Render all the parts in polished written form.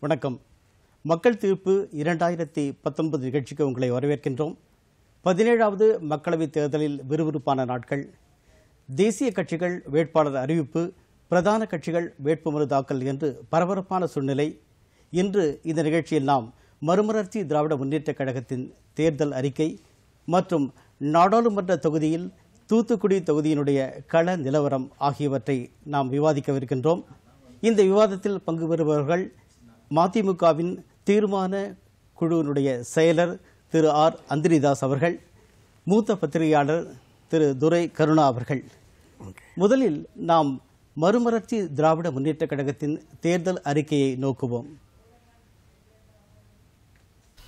வணக்கம். மக்கள் தீர்ப்பு 2019 நிகழ்ச்சிக்கு உங்களை வரவேற்கின்றோம். 17வது மக்களவைத் தேர்தலில் விறுவிறுப்பான நாட்கள். தேசிய கட்சிகள் வேட்பாளர் அறிவிப்பு, பிரதான கட்சிகள் வேட்புமனு தாக்கல் என்று பரபரப்பான சூழ்நிலை. இன்று இந்த நிகழ்ச்சியில் நாம் மறுமலர்ச்சி திராவிட முன்னேற்றக் கழகத்தின் தேர்தல் அறிக்கை மற்றும் நாடாளுமன்ற தொகுதியில் தூத்துக்குடி தொகுதியினுடைய கள நிலவரம் ஆகியவற்றை நாம் விவாதிக்கவிருக்கின்றோம். இந்த விவாதத்தில் பங்கு பெறுபவர்கள் மதிமுகவின் தீர்மான குழுவினுடைய செயலர் திரு ஆர் அந்திரிதாஸ் அவர்கள், மூத்த பத்திரிகையாளர் திரு துரை கருணா அவர்கள். முதலில் நாம் மறுமலர்ச்சி திராவிட முன்னேற்றக் கழகத்தின் தேர்தல் அறிக்கையை நோக்குவோம்.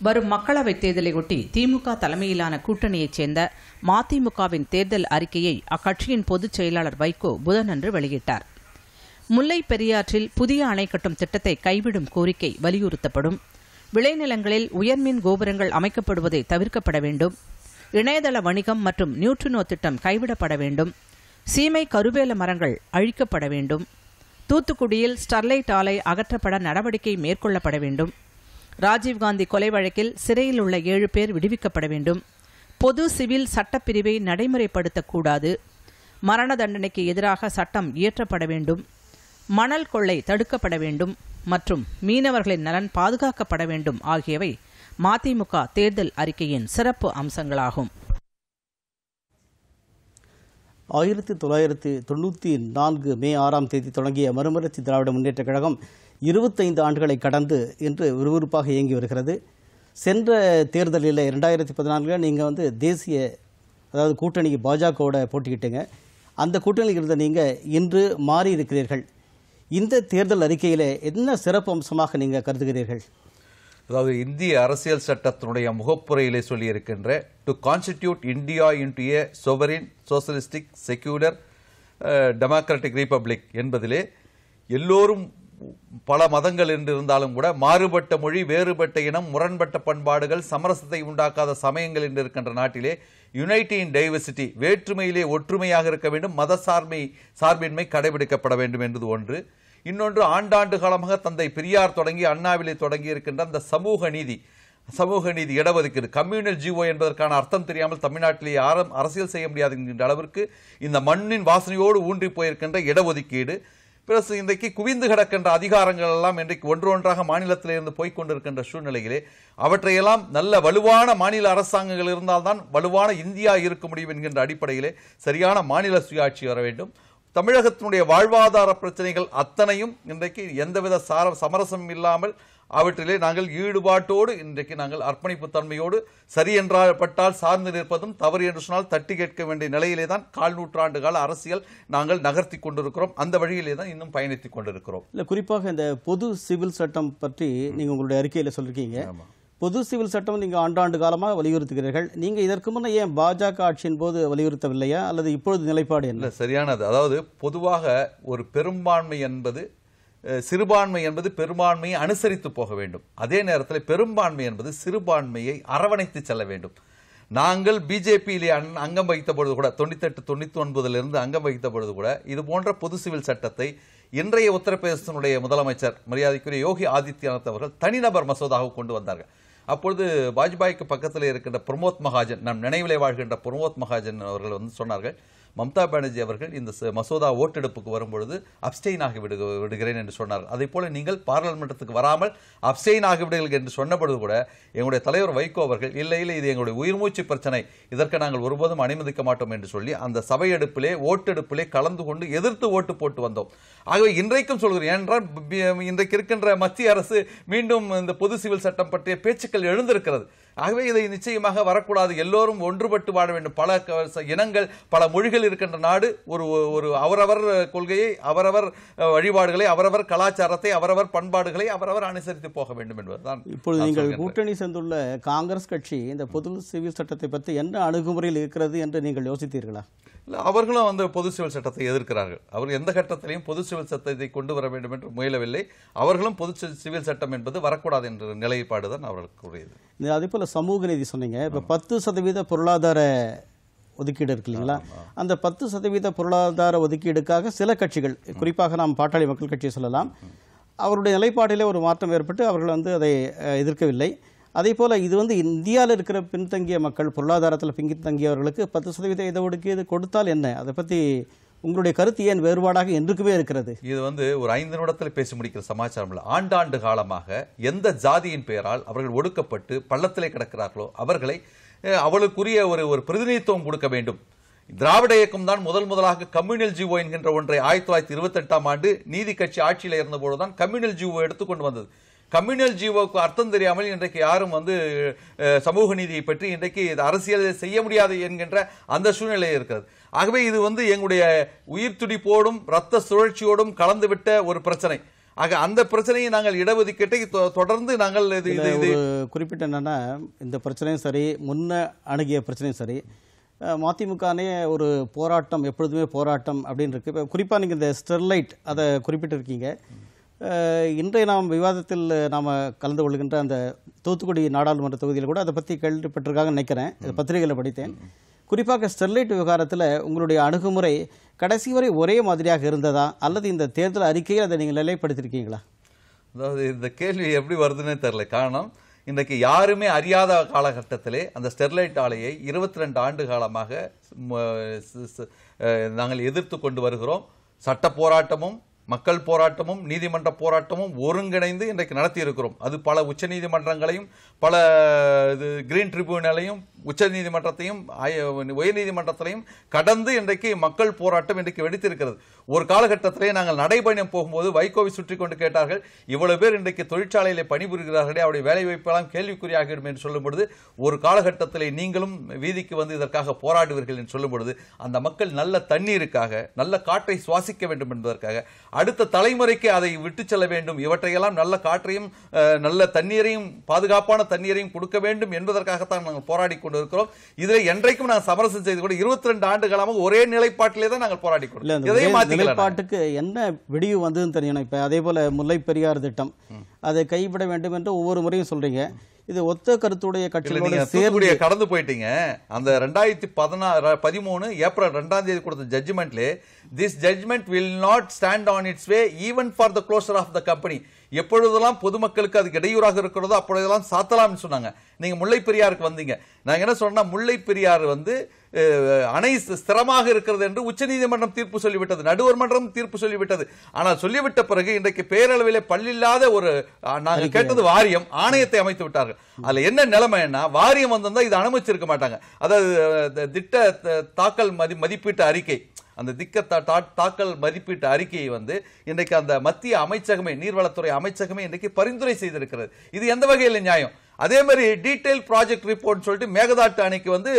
வரும் மக்களவைத் தேர்தலையொட்டி திமுக தலைமையிலான கூட்டணியைச் சேர்ந்த மதிமுகவின் தேர்தல் அறிக்கையை அக்கட்சியின் பொதுச் செயலாளர் வைகோ புதனன்று வெளியிட்டார். முல்லை பெரியாற்றில் புதிய அணை கட்டும் திட்டத்தை கைவிடும் கோரிக்கை வலியுறுத்தப்படும். விளைநிலங்களில் உயர்மின் கோபுரங்கள் அமைக்கப்படுவதை தவிர்க்கப்பட வேண்டும். இணையதள வணிகம் மற்றும் நியூட்ரினோ திட்டம் கைவிடப்பட வேண்டும். சீமை கருவேல மரங்கள் அழிக்கப்பட வேண்டும். தூத்துக்குடியில் ஸ்டெர்லைட் ஆலை அகற்றப்பட நடவடிக்கை மேற்கொள்ளப்பட வேண்டும். ராஜீவ்காந்தி கொலை வழக்கில் சிறையில் உள்ள 7 பேர் விடுவிக்கப்பட வேண்டும். பொது சிவில் சட்டப்பிரிவை நடைமுறைப்படுத்தக்கூடாது. மரண தண்டனைக்கு எதிராக சட்டம் இயற்றப்பட வேண்டும். மணல் கொள்ளை தடுக்கப்பட வேண்டும் மற்றும் மீனவர்களின் நலன் பாதுகாக்கப்பட வேண்டும் ஆகியவை மதிமுக தேர்தல் அறிக்கையின் சிறப்பு அம்சங்களாகும். 1994 மே 6ஆம் தேதி தொடங்கிய மறுமலர்ச்சி திராவிட முன்னேற்றக் கழகம் 25 ஆண்டுகளை கடந்து இன்று விறுவிறுப்பாக இயங்கி வருகிறது. சென்ற தேர்தலில் 2014 நீங்கள் தேசிய அதாவது கூட்டணிக்கு பாஜகவோட போட்டிக்கிட்டீங்க. அந்த கூட்டணியில் இருந்த நீங்கள் இன்று மாறி இருக்கிறீர்கள். இந்த தேர்தல் அறிக்கையில் என்ன சிறப்பு அம்சமாக நீங்கள் கருதுகிறீர்கள்? அதாவது இந்திய அரசியல் சட்டத்தினுடைய முகப்புரையிலே சொல்லியிருக்கின்ற to constitute India into a sovereign socialistic secular democratic republic என்பதிலே எல்லோரும் பல மதங்கள் என்று இருந்தாலும் கூட மாறுபட்ட மொழி, வேறுபட்ட இனம், முரண்பட்ட பண்பாடுகள், சமரசத்தை உண்டாக்காத சமயங்கள் என்று இருக்கின்ற நாட்டிலே யுனைட்டி இன் டைவர்சிட்டி, வேற்றுமையிலே ஒற்றுமையாக இருக்க வேண்டும், மத சார்பின்மை கடைபிடிக்கப்பட வேண்டும் என்பது ஒன்று. இன்னொன்று, ஆண்டாண்டு காலமாக தந்தை பெரியார் தொடங்கி அண்ணாவிலே தொடங்கி இருக்கின்ற அந்த சமூக நீதி இடஒதுக்கீடு, கம்யூனல் ஜிஓ என்பதற்கான அர்த்தம் தெரியாமல் தமிழ்நாட்டிலே யாரும் அரசியல் செய்ய முடியாது என்கின்ற அளவிற்கு இந்த மண்ணின் வாசனையோடு ஊன்றி போயிருக்கின்ற இடஒதுக்கீடு, பிறகு இன்றைக்கு குவிந்து கிடக்கின்ற அதிகாரங்கள் எல்லாம் இன்றைக்கு ஒன்றொன்றாக மாநிலத்திலிருந்து போய்கொண்டிருக்கின்ற சூழ்நிலையிலே அவற்றையெல்லாம் நல்ல வலுவான மாநில அரசாங்கங்கள் இருந்தால்தான் வலுவான இந்தியா இருக்க முடியும் என்கின்ற அடிப்படையிலே சரியான மாநில சுயாட்சி வர வேண்டும். தமிழகத்தினுடைய வாழ்வாதார பிரச்சனைகள் அத்தனையும் இன்றைக்கு எந்தவித சமரசம் இல்லாமல் அவற்றிலே நாங்கள் ஈடுபாட்டோடு இன்றைக்கு நாங்கள் அர்ப்பணிப்பு தன்மையோடு சரி என்றால் சார்ந்து நிற்பதும், தவறு என்று சொன்னால் தட்டி கேட்க வேண்டிய நிலையிலே தான் 4 நூற்றாண்டு கால அரசியல் நாங்கள் நகர்த்தி கொண்டிருக்கிறோம். அந்த வழியிலே தான் இன்னும் பயணித்துக் கொண்டிருக்கிறோம். இல்லை, குறிப்பாக இந்த பொது சிவில் சட்டம் பற்றி நீங்கள் உங்களுடைய அறிக்கையில் சொல்லியிருக்கீங்க. பொது சிவில் சட்டம் நீங்கள் ஆண்டாண்டு காலமாக வலியுறுத்துகிறீர்கள். நீங்கள் இதற்கு முன்னே ஏன் பாஜக ஆட்சியின் போது வலியுறுத்தவில்லையா, அல்லது இப்பொழுது நிலைப்பாடு என்ன? சரியானது. அதாவது பொதுவாக ஒரு பெரும்பான்மை என்பது சிறுபான்மை என்பது பெரும்பான்மையை அனுசரித்து போக வேண்டும். அதே நேரத்தில் பெரும்பான்மை என்பது சிறுபான்மையை அரவணைத்து செல்ல வேண்டும். நாங்கள் பிஜேபியிலே அங்கம் வகித்த பொழுது கூட 98-99 அங்கம் வகித்த பொழுது கூட இது போன்ற பொது சிவில் சட்டத்தை இன்றைய உத்தரப்பிரதேசத்தினுடைய முதலமைச்சர் மரியாதைக்குரிய யோகி ஆதித்யநாத் அவர்கள் தனிநபர் மசோதாவை கொண்டு வந்தார்கள். அப்பொழுது வாஜ்பாய்க்கு பக்கத்தில் இருக்கின்ற பிரமோத் மகாஜன், நம் நினைவிலே வாழ்கின்ற பிரமோத் மகாஜன் அவர்கள் சொன்னார்கள், மம்தா பானர்ஜி அவர்கள் இந்த மசோதா ஓட்டெடுப்புக்கு வரும்பொழுது அப்ஸ்டெயின் ஆகி விடுகிறேன் என்று சொன்னார். அதே போல நீங்கள் பாராளுமன்றத்துக்கு வராமல் அப்ஸ்டெயின் ஆகிவிடுங்கள் என்று சொன்னபொழுது கூட எங்களுடைய தலைவர் வைகோ அவர்கள் இல்லை இது எங்களுடைய உயிர்மூச்சு பிரச்சனை, இதற்கு நாங்கள் ஒருபோதும் அனுமதிக்க மாட்டோம் என்று சொல்லி அந்த சபையெடுப்பிலே ஓட்டெடுப்பிலே கலந்து கொண்டு எதிர்த்து ஓட்டு போட்டு வந்தோம். ஆகவே இன்றைக்கும் சொல்கிறேன், ஏனென்றால் இன்றைக்கு இருக்கின்ற மத்திய அரசு மீண்டும் இந்த பொது சிவில் சட்டம் பற்றிய பேச்சுக்கள் எழுந்திருக்கிறது. ஆகவே இதை நிச்சயமாக வரக்கூடாது, எல்லோரும் ஒன்றுபட்டு வாழ வேண்டும். பல இனங்கள், பல மொழிகள் இருக்கின்ற நாடு, ஒரு அவரவர் கொள்கையை, அவரவர் வழிபாடுகளை, அவரவர் கலாச்சாரத்தை, அவரவர் பண்பாடுகளை அவரவர் அனுசரித்து போக வேண்டும் என்பதுதான். இப்பொழுது நீங்கள் கூட்டணி சேர்ந்துள்ள காங்கிரஸ் கட்சி இந்த பொது சிவில் சட்டத்தை பற்றி என்ன அணுகுமுறையில் இருக்கிறது என்று நீங்கள் யோசித்தீர்களா? அவர்களும் பொது சிவில் சட்டத்தை எதிர்க்கிறார்கள். அவர் எந்த கட்டத்திலையும் பொது சிவில் சட்டத்தை கொண்டு வர வேண்டும் என்று முயலவில்லை. அவர்களும் பொது சிவில் சட்டம் என்பது வரக்கூடாது என்ற நிலைப்பாடுதான் அவர்களுக்கு உரியது. அதே போல சமூக நீதி சொன்னீங்க. இப்போ 10% பொருளாதார ஒதுக்கீடு இருக்கு இல்லைங்களா? அந்த 10% பொருளாதார ஒதுக்கீடுக்காக சில கட்சிகள், குறிப்பாக நாம் பாட்டாளி மக்கள் கட்சியை சொல்லலாம், அவருடைய நிலைப்பாட்டிலே ஒரு மாற்றம் ஏற்பட்டு அவர்கள் வந்து அதை எதிர்க்கவில்லை. அதே போல் இது வந்து இந்தியாவில் இருக்கிற பின்தங்கிய மக்கள், பொருளாதாரத்தில் பின்தங்கியவர்களுக்கு 10% இடஒதுக்கீடு கொடுத்தால் என்ன? அதை பற்றி உங்களுடைய கருத்து ஏன் வேறுபாடாக என்றுக்குமே இருக்கிறது? இது வந்து ஒரு 5 நிமிடத்தில் பேசி முடிக்கிற சமாச்சாரம் இல்லை. ஆண்டாண்டு காலமாக எந்த ஜாதியின் பெயரால் அவர்கள் ஒடுக்கப்பட்டு பள்ளத்திலே கிடக்கிறார்களோ அவர்களை அவளுக்குரிய ஒரு பிரதிநிதித்துவம் கொடுக்க வேண்டும். திராவிட இயக்கம் தான் முதலாக கம்யூனல் ஜீவோ என்கின்ற ஒன்றை 1928ஆம் ஆண்டு நீதி கட்சி ஆட்சியில் இருந்தபோதுதான் கம்யூனல் ஜீவோ எடுத்துக்கொண்டு வந்தது. கம்யூனல் ஜீவோக்கு அர்த்தம் தெரியாமல் இன்றைக்கு யாரும் வந்து சமூக நீதியை பற்றி இன்றைக்கு அரசியல் செய்ய முடியாது என்கின்ற அந்த சூழ்நிலை இருக்கிறது. ஆகவே இது வந்து எங்களுடைய உயிர் துடிப்போடும் ரத்த சுழற்சியோடும் கலந்துவிட்ட ஒரு பிரச்சனை. ஆக அந்த பிரச்சனையை நாங்கள் இடஒதுக்கீட்டை தொடர்ந்து நாங்கள் குறிப்பிட்ட என்னன்னா, இந்த பிரச்சனையும் சரி, முன்ன அணுகிய பிரச்சனையும் சரி, மதிமுகனே ஒரு போராட்டம், எப்பொழுதுமே போராட்டம் அப்படின்னு இருக்கு. இப்போ குறிப்பாக நீங்கள் இந்த ஸ்டெர்லைட் அதை குறிப்பிட்டிருக்கீங்க. இன்றைய நாம் விவாதத்தில் நாம் கலந்து கொள்கின்ற அந்த தூத்துக்குடி நாடாளுமன்ற தொகுதியில் கூட அதை பற்றி கேள்விப்பட்டிருக்காங்கன்னு நினைக்கிறேன். பத்திரிகையில் படித்தேன். குறிப்பாக ஸ்டெர்லைட் விவகாரத்தில் உங்களுடைய அணுகுமுறை கடைசி வரை ஒரே மாதிரியாக இருந்ததா, அல்லது இந்த தேர்தல் அறிக்கையில் அதை நீங்கள் நிலைப்படுத்திருக்கீங்களா? அதாவது இந்த கேள்வி எப்படி வருதுன்னே தெரியல. காரணம், இன்றைக்கு யாருமே அறியாத காலகட்டத்திலே அந்த ஸ்டெர்லைட் ஆலையை 22 ஆண்டு காலமாக நாங்கள் எதிர்த்து கொண்டு வருகிறோம். சட்ட போராட்டமும் மக்கள் போராட்டமும் நீதிமன்ற போராட்டமும் ஒருங்கிணைந்து இன்றைக்கு நடத்தி இருக்கிறோம். அது பல உச்ச நீதிமன்றங்களையும் பல கிரீன் ட்ரிபியூனலையும் உச்ச நீதிமன்றத்தையும் உயர் நீதிமன்றத்திலையும் கடந்து இன்றைக்கு மக்கள் போராட்டம் இன்றைக்கு வெடித்திருக்கிறது. ஒரு காலகட்டத்திலே நாங்கள் நடைபயணம் போகும்போது வைகோவை சுற்றி கொண்டு கேட்டார்கள், இவ்வளவு பேர் இன்றைக்கு தொழிற்சாலையிலே பணிபுரிகிறார்களே, அவருடைய வேலை வாய்ப்பெல்லாம் கேள்விக்குறியாகிடும் என்று சொல்லும் பொழுது, ஒரு காலகட்டத்திலே நீங்களும் வீதிக்கு வந்து இதற்காக போராடுவீர்கள் என்று சொல்லும் பொழுது, அந்த மக்கள் நல்ல தண்ணீருக்காக, நல்ல காற்றை சுவாசிக்க வேண்டும் என்பதற்காக, அடுத்த தலைமுறைக்கு அதை விட்டு செல்ல வேண்டும், இவற்றையெல்லாம் நல்ல காற்றையும் நல்ல தண்ணீரையும் பாதுகாப்பான தண்ணீரையும் கொடுக்க வேண்டும் என்பதற்காகத்தான் நாங்கள் போராடி கொண்டிருக்கிறோம். இதில் என்றைக்கும் நாங்கள் சமரசம் செய்து கூட 22 ஆண்டு காலமாக ஒரே நிலைப்பாட்டிலே தான் நாங்கள் போராடி கொண்டிருக்கிறோம். நிலைப்பாட்டுக்கு என்ன விடிவு வந்ததுன்னு தெரியணும். இப்ப அதே போல முல்லை பெரியார் திட்டம் அதை கைவிட வேண்டும் என்று ஒவ்வொரு முறையும் சொல்றீங்க. இது ஒத்த கருத்துடைய கட்சிகளோட சேர்ந்து கடந்து போயிட்டீங்க. அந்த 2013 ஏப்ரல் 2ஆம் தேதி கொடுத்த ஜட்ஜ்மெண்ட்ல, this judgment will not stand on its way even for the closure of the company. எப்பொழுதெல்லாம் பொதுமக்களுக்கு அதுக்கு இடையூறாக இருக்கிறதோ அப்பொழுதெல்லாம் சாத்தலாம்னு சொன்னாங்க. நீங்க முல்லை பெரியாருக்கு வந்தீங்க. நாங்க என்ன சொன்னா, முல்லை பெரியார் வந்து அணை ஸ்திரமாக இருக்கிறது என்று உச்சநீதிமன்றம் தீர்ப்பு சொல்லிவிட்டது, நடுவர் மன்றம் தீர்ப்பு சொல்லிவிட்டது. ஆனால் சொல்லிவிட்ட பிறகு இன்றைக்கு பேரளவிலே பல்லில்லாத ஒரு நாங்கள் கேட்டது வாரியம், ஆணையத்தை அமைத்து விட்டார்கள். அதுல என்ன நிலைமைன்னா, வாரியம் வந்திருந்தா இதை அனுமதிச்சிருக்க மாட்டாங்க. அதாவது திட்ட தாக்கல் மதிப்பீட்டு அறிக்கை, அந்த தாக்கல் மதிப்பீட்டு அறிக்கையை வந்து இன்றைக்கு அந்த மத்திய அமைச்சகமே, நீர்வளத்துறை அமைச்சகமே இன்றைக்கு பரிந்துரை செய்திருக்கிறது. இது எந்த வகையில் நியாயம்? அதே மாதிரி டீடைல் ப்ராஜெக்ட் ரிப்போர்ட் சொல்லிட்டு மேகதாட்டு அணைக்கு வந்து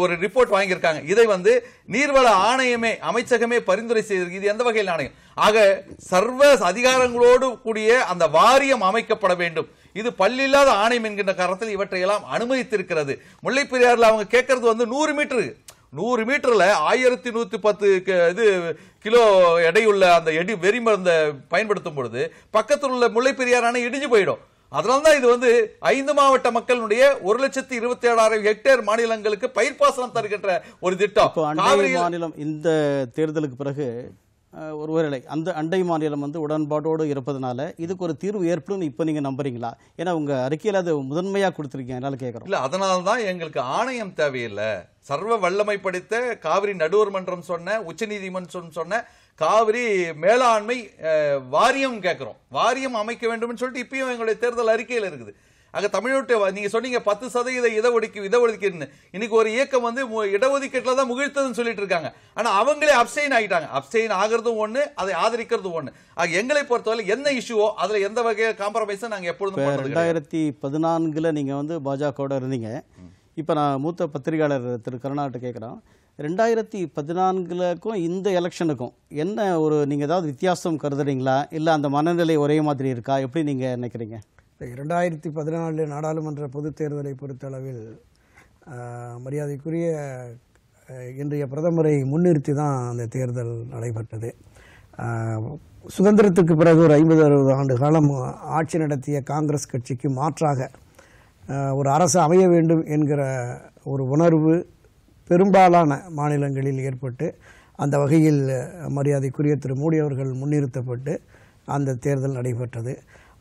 ஒரு ரிப்போர்ட் வாங்கியிருக்காங்க. இதை வந்து நீர்வள ஆணையமே, அமைச்சகமே பரிந்துரை செய்திருக்கு. இது எந்த வகையில் ஆணையம்? ஆக சர்வ அதிகாரங்களோடு கூடிய அந்த வாரியம் அமைக்கப்பட வேண்டும். இது பல்லில்லாத ஆணையம் என்கின்ற காரணத்தில் இவற்றையெல்லாம் அனுமதித்திருக்கிறது. முல்லை பெரியாறுல அவங்க கேட்கறது வந்து 100 மீட்டர்ல 1110 கிலோ எடையுள்ள அந்த வெறி மருந்தை பயன்படுத்தும் பொழுது பக்கத்தில் உள்ள முல்லை பெரியார் அணை இடிஞ்சு போயிடும். அதனால்தான் இது வந்து 5 மாவட்ட மக்களுடைய 1,27,000 ஹெக்டேர் மாநிலங்களுக்கு பயிர்ப்பாசனம் தருகின்ற ஒரு திட்டம். மாநிலம் இந்த தேர்தலுக்கு பிறகு ஒருவேளை அந்த அண்டை மாநிலம் வந்து உடன்பாட்டோடு இருப்பதனால இதுக்கு ஒரு தீர்வு ஏற்படும் இப்ப நீங்க நம்புறீங்களா? ஏன்னா உங்க அறிக்கையில் அது முதன்மையா கொடுத்திருக்கீங்க, அதனால கேட்கிறோம். இல்ல, அதனால்தான் எங்களுக்கு ஆணையம் தேவையில்லை. சர்வ வல்லமை படைத்த காவிரி நடுவர் மன்றம் சொன்ன, உச்ச நீதிமன்றம் சொன்ன காவிரி மேலாண்மை வாரியம் கேட்கிறோம். வாரியம் அமைக்க வேண்டும் சொல்லிட்டு இப்பயும் எங்களுடைய தேர்தல் அறிக்கையில் இருக்குது. ஆக தமிழ்நாட்டை நீங்க சொன்னீங்க 10% இடஒதுக்கீடு. இன்னைக்கு ஒரு இயக்கம் வந்து இடஒதுக்கீட்டுல தான் முகிழ்த்ததுன்னு சொல்லிட்டு இருக்காங்க. ஆனா அவங்களே அப்சைன் ஆகிட்டாங்க. அப்சைன் ஆகிறதும் ஒண்ணு, அதை ஆதரிக்கிறதும் ஒண்ணு. ஆக எங்களை பொறுத்தவரை என்ன இஷ்யூவோ அதுல எந்த வகையை காம்ப்ரமைஸும் நாங்க எப்பொழுதும் 2014 நீங்க வந்து பாஜகவோட இருந்தீங்க. இப்ப நான் மூத்த பத்திரிகையாளர் திரு கருணாகிட்ட கேட்கிறோம், 2014க்கும் இந்த எலெக்ஷனுக்கும் என்ன ஒரு நீங்க ஏதாவது வித்தியாசம் கருதுறீங்களா, இல்ல அந்த மனநிலை ஒரே மாதிரி இருக்கா, எப்படி நீங்க நினைக்கிறீங்க? 2014 நாடாளுமன்ற பொதுத் தேர்தலை பொறுத்தளவில் மரியாதைக்குரிய இன்றைய பிரதமரை முன்னிறுத்தி தான் அந்த தேர்தல் நடைபெற்றது. சுதந்திரத்துக்கு பிறகு ஒரு 50-60 ஆண்டு காலம் ஆட்சி நடத்திய காங்கிரஸ் கட்சிக்கு மாற்றாக ஒரு அரசு அமைய வேண்டும் என்கிற ஒரு உணர்வு பெரும்பாலான மாநிலங்களில் ஏற்பட்டு, அந்த வகையில் மரியாதைக்குரிய திரு மோடி அவர்கள் முன்னிறுத்தப்பட்டு அந்த தேர்தல் நடைபெற்றது.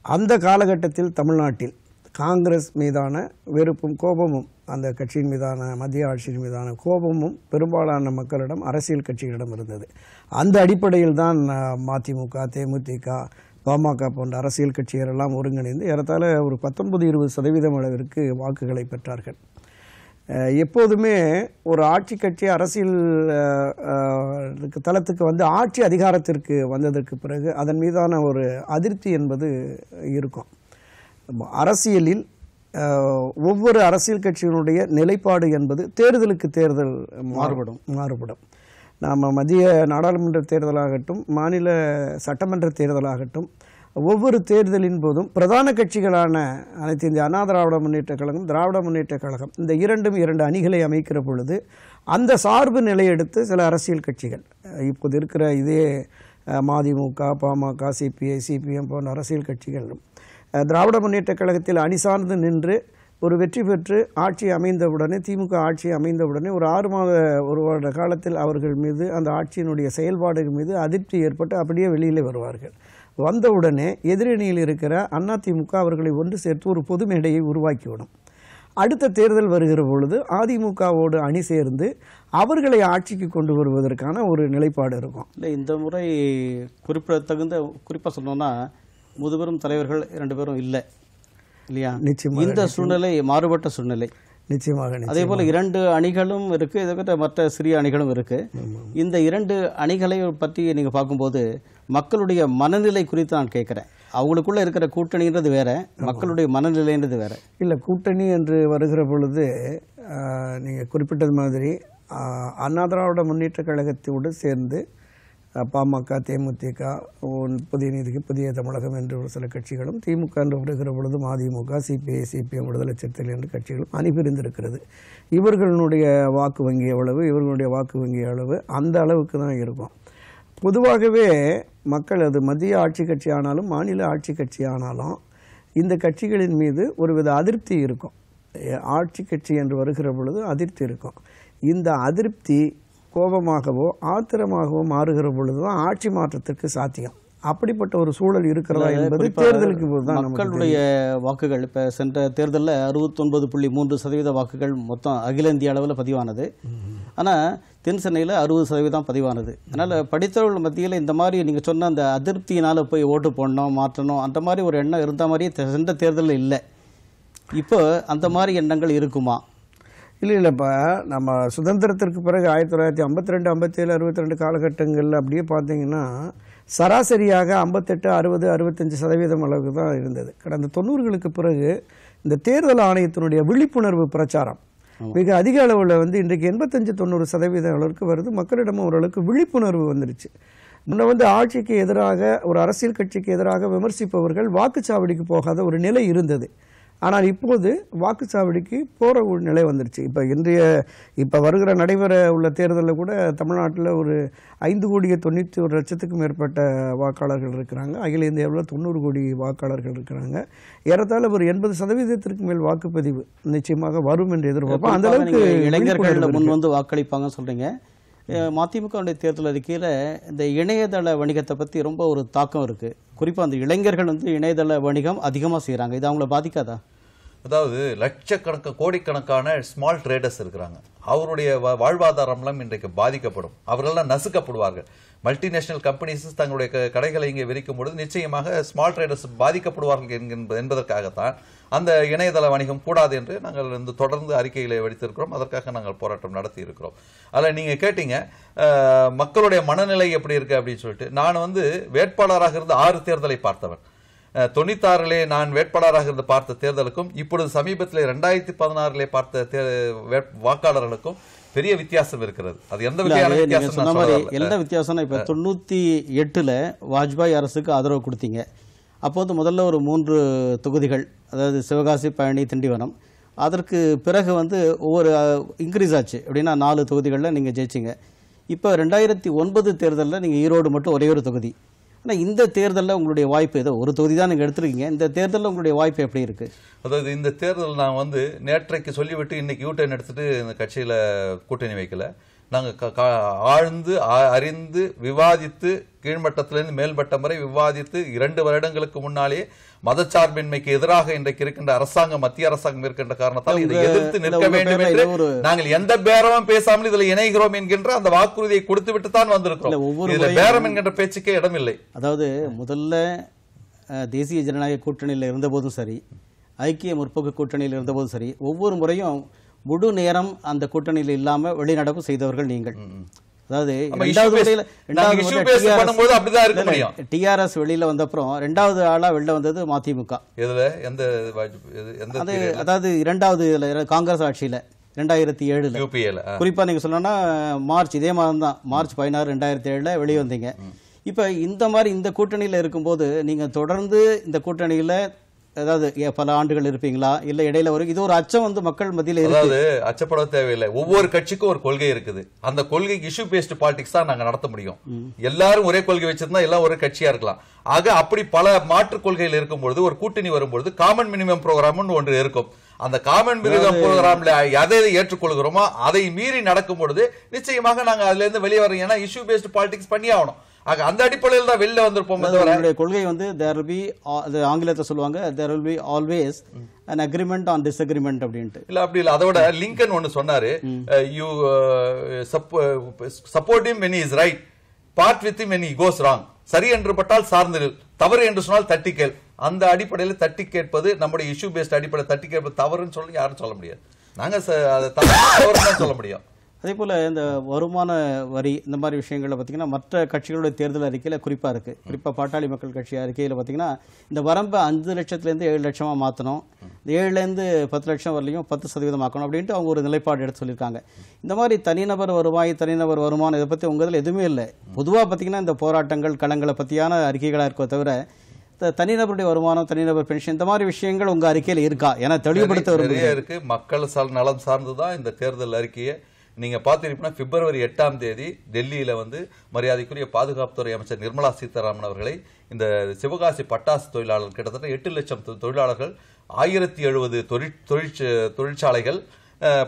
அந்த காலகட்டத்தில் தமிழ்நாட்டில் காங்கிரஸ் மீதான வெறுப்பும் கோபமும், அந்த கட்சியின் மீதான, மத்திய ஆட்சியின் மீதான கோபமும் பெரும்பாலான மக்களிடம், அரசியல் கட்சிகளிடம் இருந்தது. அந்த அடிப்படையில் தான் மதிமுக, தேமுதிக, பாமக போன்ற அரசியல் கட்சிகளெல்லாம் ஒருங்கிணைந்து ஏறத்தாழ ஒரு 19-20% அளவிற்கு வாக்குகளை பெற்றார்கள். எப்போதுமே ஒரு ஆட்சி கட்சி அரசியல் தளத்துக்கு வந்து ஆட்சி அதிகாரத்திற்கு வந்ததற்கு பிறகு அதன் மீதான ஒரு அதிருப்தி என்பது இருக்கும். அரசியலில் ஒவ்வொரு அரசியல் கட்சியினுடைய நிலைப்பாடு என்பது தேர்தலுக்கு தேர்தல் மாறுபடும். நாம் மத்திய நாடாளுமன்ற தேர்தலாகட்டும், மாநில சட்டமன்ற தேர்தலாகட்டும், ஒவ்வொரு தேர்தலின் போதும் பிரதான கட்சிகளான அனைத்து இந்திய அண்ணா திராவிட முன்னேற்ற கழகம், திராவிட முன்னேற்ற கழகம், இந்த இரண்டும் 2 அணிகளை அமைக்கிற பொழுது அந்த சார்பு நிலையெடுத்து சில அரசியல் கட்சிகள், இப்போது இருக்கிற இதே மதிமுக, பாமக, சிபிஐ, சிபிஎம் போன்ற அரசியல் கட்சிகள் திராவிட முன்னேற்ற கழகத்தில் அணி சார்ந்து நின்று ஒரு வெற்றி பெற்று ஆட்சி அமைந்தவுடனே, திமுக ஆட்சி அமைந்தவுடனே ஒரு 6 வருட காலத்தில் அவர்கள் மீது, அந்த ஆட்சியினுடைய செயல்பாடுகள் மீது அதிருப்தி ஏற்பட்டு அப்படியே வெளியிலே வருவார்கள். வந்தவுடனே எதிரணியில் இருக்கிற அதிமுக அவர்களை ஒன்று சேர்த்து ஒரு பொது மேடையை உருவாக்கிவிடும். அடுத்த தேர்தல் வருகிற பொழுது அதிமுகவோடு அணி சேர்ந்து அவர்களை ஆட்சிக்கு கொண்டு வருவதற்கான ஒரு நிலைப்பாடு இருக்கும். இல்லை, இந்த முறை குறிப்பிடத்தகுந்த, குறிப்பாக சொல்லணும்னா முதுபெரும் தலைவர்கள் 2 பேரும் இல்லை இல்லையா? நிச்சயமாக இந்த சூழ்நிலை மாறுபட்ட சூழ்நிலை. நிச்சயமாக. அதே போல 2 அணிகளும் இருக்கு, இதை விட மற்ற சிறிய அணிகளும் இருக்கு. இந்த 2 அணிகளை பற்றி நீங்க பார்க்கும்போது மக்களுடைய மனநிலை குறித்து நான் கேட்கிறேன். அவங்களுக்குள்ள இருக்கிற கூட்டணின்றது வேற, மக்களுடைய மனநிலைன்றது வேற. இல்லை, கூட்டணி என்று வருகிற பொழுது நீங்க குறிப்பிட்டது மாதிரி அண்ணா திராவிட முன்னேற்ற கழகத்தோடு சேர்ந்து பாமக, தேமுதிக, புதிய நீதிக்கு புதிய தமிழகம் என்று ஒரு சில கட்சிகளும், திமுக என்று வருகிற பொழுது மதிமுக, சிபிஐ, சிபிஎம், விடுதலை சிறுத்தைகள் என்ற கட்சிகளும் அணிபிரிந்திருக்கிறது. இவர்களுடைய வாக்கு வங்கி எவ்வளவு, இவர்களுடைய வாக்கு வங்கி எவ்வளவு, அந்த அளவுக்கு தான் இருக்கும். பொதுவாகவே மக்கள், அது மத்திய ஆட்சி கட்சி ஆனாலும் மாநில ஆட்சி கட்சி ஆனாலும், இந்த கட்சிகளின் மீது ஒருவித அதிருப்தி இருக்கும். ஆட்சி கட்சி என்று வருகிற பொழுது அதிருப்தி இருக்கும். இந்த அதிருப்தி கோபமாகவோ ஆத்திரமாகவோ மாறுகிற பொழுதுதான் ஆட்சி மாற்றத்திற்கு சாத்தியம். அப்படிப்பட்ட ஒரு சூழல் இருக்கிறதா என்பது தேர்தலுக்கு போதுதான் மக்களுடைய வாக்குகள். இப்ப சென்ற தேர்தலில் 69.3% வாக்குகள் மொத்தம் அகில இந்திய அளவில் பதிவானது. ஆனா தென் சென்னையில் 60% பதிவானது. அதனால படித்தவர்கள் மத்தியில் இந்த மாதிரி நீங்க சொன்ன அந்த அதிருப்தியினால போய் ஓட்டு போடணும், மாற்றணும், அந்த மாதிரி ஒரு எண்ணம் இருந்த மாதிரியே சென்ற தேர்தலில் இல்லை. இப்போ அந்த மாதிரி எண்ணங்கள் இருக்குமா? இல்லைப்பா, நம்ம சுதந்திரத்திற்கு பிறகு 1952, 57, 62 காலகட்டங்களில் அப்படியே பார்த்தீங்கன்னா சராசரியாக 58, 60, 65% அளவுக்கு தான் இருந்தது. கடந்த 90களுக்கு பிறகு இந்த தேர்தல் ஆணையத்தினுடைய விழிப்புணர்வு பிரச்சாரம் மிக அதிக அளவில் வந்து இன்றைக்கு 85-90% அளவுக்கு வருது. மக்களிடமும் ஓரளவுக்கு விழிப்புணர்வு வந்துருச்சு. முன்ன ஆட்சிக்கு எதிராக, ஒரு அரசியல் கட்சிக்கு எதிராக விமர்சிப்பவர்கள் வாக்குச்சாவடிக்கு போகாத ஒரு நிலை இருந்தது. ஆனால் இப்போது வாக்குச்சாவடிக்கு போகிற ஒரு நிலை வந்துருச்சு. இப்போ வருகிற நடைபெற உள்ள தேர்தலில் கூட தமிழ்நாட்டில் ஒரு 5,91,00,000 மேற்பட்ட வாக்காளர்கள் இருக்கிறாங்க. அகில இந்தியாவில் 90 கோடி வாக்காளர்கள் இருக்கிறாங்க. ஏறத்தாழ ஒரு 80% மேல் வாக்குப்பதிவு நிச்சயமாக வரும் என்று எதிர்பார்ப்போம். அந்த அளவுக்கு இளைஞர்கள் முன் வந்து வாக்களிப்பாங்க சொல்றீங்க. மதிமுக தேர்தல் அறிக்கையில் இந்த இணையதள வணிகத்தை பற்றி ரொம்ப ஒரு தாக்கம் இருக்குது. குறிப்பாக அந்த இளைஞர்கள் வந்து இணையதள வணிகம் அதிகமாக செய்கிறாங்க. இது அவங்கள பாதிக்காதா? அதாவது கோடிக்கணக்கான ஸ்மால் ட்ரேடர்ஸ் இருக்கிறாங்க. அவருடைய வாழ்வாதாரம்லாம் இன்றைக்கு பாதிக்கப்படும். அவர்களெல்லாம் நசுக்கப்படுவார்கள். மல்டிநேஷனல் கம்பெனிஸ் தங்களுடைய கடைகளை இங்கே விரிக்கும் பொழுது நிச்சயமாக ஸ்மால் ட்ரேடர்ஸ் பாதிக்கப்படுவார்கள் என்பதற்காகத்தான் அந்த இணையதள வணிகம் கூடாது என்று நாங்கள் தொடர்ந்து அறிக்கைகளை வெடித்திருக்கிறோம். அதற்காக நாங்கள் போராட்டம் நடத்தி இருக்கிறோம். அதில் நீங்க கேட்டீங்க மக்களுடைய மனநிலை எப்படி இருக்கு அப்படின்னு சொல்லிட்டு. நான் வேட்பாளராக இருந்து 6 தேர்தலை பார்த்தவன். 96 நான் வேட்பாளராக இருந்து பார்த்த தேர்தலுக்கும் இப்பொழுது சமீபத்தில் 2016 பார்த்த வாக்காளர்களுக்கும் பெரிய வித்தியாசம் இருக்கிறது. அது எந்த வகையான வித்தியாசம்? என்ன வித்தியாசம்னா, இப்ப 98 வாஜ்பாய் அரசுக்கு ஆதரவு கொடுத்தீங்க. அப்போது முதல்ல ஒரு 3 தொகுதிகள், அதாவது சிவகாசி, பழனி, திண்டிவனம். அதற்கு பிறகு ஒவ்வொரு இன்க்ரீஸ் ஆச்சு. அப்படின்னா 4 தொகுதிகளில் நீங்கள் ஜெயிச்சிங்க. இப்போ 2009 தேர்தலில் நீங்கள் ஈரோடு மட்டும் ஒரே ஒரு தொகுதி. ஆனால் இந்த தேர்தலில் உங்களுடைய வாய்ப்பு ஏதோ ஒரு தொகுதி தான் நீங்கள் எடுத்துருக்கீங்க. இந்த தேர்தலில் உங்களுடைய வாய்ப்பு எப்படி இருக்குது? அதாவது இந்த தேர்தல் நான் நேற்றைக்கு சொல்லிவிட்டு இன்னைக்கு யூட்டர்ன் எடுத்துட்டு இந்த கட்சியில் கூட்டணி வைக்கல. நாங்கள் ஆழ்ந்து அறிந்து விவாதித்து கீழ்மட்டத்திலிருந்து மேல்மட்டம் வரை விவாதித்து 2 வருடங்களுக்கு முன்னாலே மதச்சார்பின்மைக்கு எதிராக இன்றைக்கு இருக்கின்ற அரசாங்கம், மத்திய அரசாங்கம் இருக்கின்ற காரணத்தால் இதை எதிர்த்து நிற்க வேண்டும் என்று நாங்கள் எந்த பேரமும் பேசாமல் இதில் இணைகிறோம் என்கின்ற அந்த வாக்குறுதியை கொடுத்துவிட்டு தான் வந்திருக்கிறோம். இதுல பேரம் என்கின்ற பேச்சுக்கே இடமில்லை. அதாவது முதல்ல தேசிய ஜனநாயக கூட்டணியில் இருந்தபோதும் சரி, ஐக்கிய முற்போக்கு கூட்டணியில் இருந்தபோதும் சரி, ஒவ்வொரு முறையும் முழு நேரம் அந்த கூட்டணியில் இல்லாம வெளிநடப்பு செய்தவர்கள் நீங்கள். அதாவது டிஆர்எஸ் வெளியில வந்த அப்புறம் 2வது ஆளா வெளில வந்தது மதிமுக. அதாவது 2வது காங்கிரஸ் ஆட்சியில 2007 குறிப்பா நீங்க சொல்லணும்னா மார்ச், இதே மாதம் தான், மார்ச் 16, 2007 வெளியே வந்தீங்க. இப்ப இந்த மாதிரி இந்த கூட்டணியில இருக்கும்போது நீங்க தொடர்ந்து இந்த கூட்டணியில அதாவது பல ஆண்டுகள் இருப்பீங்களா, இல்ல இடையில ஒரு இது ஒரு அச்சம் வந்து மக்கள் மத்தியில இருக்கு? அதாவது அச்சப்பட தேவையில்லை. ஒவ்வொரு கட்சிக்கும் ஒரு கொள்கை இருக்குது. அந்த கொள்கைக்கு இஷ்யூ பேஸ்ட் பாலிடிக்ஸ் தான் நாங்க நடத்த முடியும். எல்லாரும் ஒரே கொள்கை வச்சிருந்தா எல்லாம் ஒரு கட்சியா இருக்கலாம். ஆக அப்படி பல மாற்று கொள்கைகள் இருக்கும்போது ஒரு கூட்டணி வரும்போது காமன் மினிமம் ப்ரோக்ராம் ஒன்று இருக்கும். அந்த காமன் மினிமம் ப்ரோக்ராம்ல எதை ஏற்றுக்கொள்கிறோமோ அதை மீறி நடக்கும் பொழுது நிச்சயமாக நாங்க அதுல இருந்து வெளியே வரோம். ஏன்னா இஷ்யூ பேஸ்ட் பாலிடிக்ஸ் பண்ணி ஆகணும். அந்த அடிப்படையில் தான் வெளில வந்திருப்போம். கொள்கை வந்து there will be, ஆங்கிலத்தை சொல்லுவாங்க, there will be always an agreement on disagreement அப்படின்ட்டு. இல்ல அப்படி இல்ல. அதோட லிங்கன் ஒன்னு சொன்னாரு, you support him when he is right, part with him when he goes wrong. சரி என்று பட்டால் சார்ந்து, தவறு என்று சொன்னால் தட்டி கேள். அந்த அடிப்படையில் தட்டி கேட்பது நம்முடைய இஷ்யூ பேஸ்ட் அடிப்படையில் தட்டி கேட்பது தவறுன்னு சொல்லி யாரும் சொல்ல முடியாது. நாங்க தவறுன்னு சொல்ல முடியும். அதே போல இந்த வருமான வரி இந்த மாதிரி விஷயங்கள்ல பாத்தீங்கன்னா மற்ற கட்சிகளுடைய தேர்தல் அறிக்கையில குறிப்பா இருக்கு. குறிப்பா பாட்டாளி மக்கள் கட்சி அறிக்கையில பாத்தீங்கன்னா இந்த வரம்பை 5 லட்சத்திலிருந்து 7 லட்சமா மாத்தணும், 7ல இருந்து 10 லட்சம் வரலையும் 10% ஆக்கணும் அப்படின்ட்டு அவங்க ஒரு நிலைப்பாடு எடுத்து சொல்லியிருக்காங்க. இந்த மாதிரி தனிநபர் வருவாய், தனிநபர் வருமானம் இதை பத்தி உங்க இதுல எதுவுமே இல்லை. பொதுவா பாத்தீங்கன்னா இந்த போராட்டங்கள் களங்களை பத்தியான அறிக்கைகளா இருக்கோ தவிர தனிநபருடைய வருமானம், தனிநபர் பென்ஷன் இந்த மாதிரி விஷயங்கள் உங்க அறிக்கையில இருக்கா? ஏன்னா தெளிவுபடுத்த இருக்கு. மக்கள் நலம் சார்ந்துதான் இந்த தேர்தல் அறிக்கையை நீங்க பாத்தீங்கன்னா பிப்ரவரி 8ஆம் தேதி டெல்லியில வந்து மரியாதைக்குரிய பாதுகாப்புத்துறை அமைச்சர் நிர்மலா சீதாராமன் அவர்களை இந்த சிவகாசி பட்டாசு தொழிலாளர்கள் கிட்டத்தட்ட 8 லட்சம் தொழிலாளர்கள், 1070 தொழிற்சாலைகள்,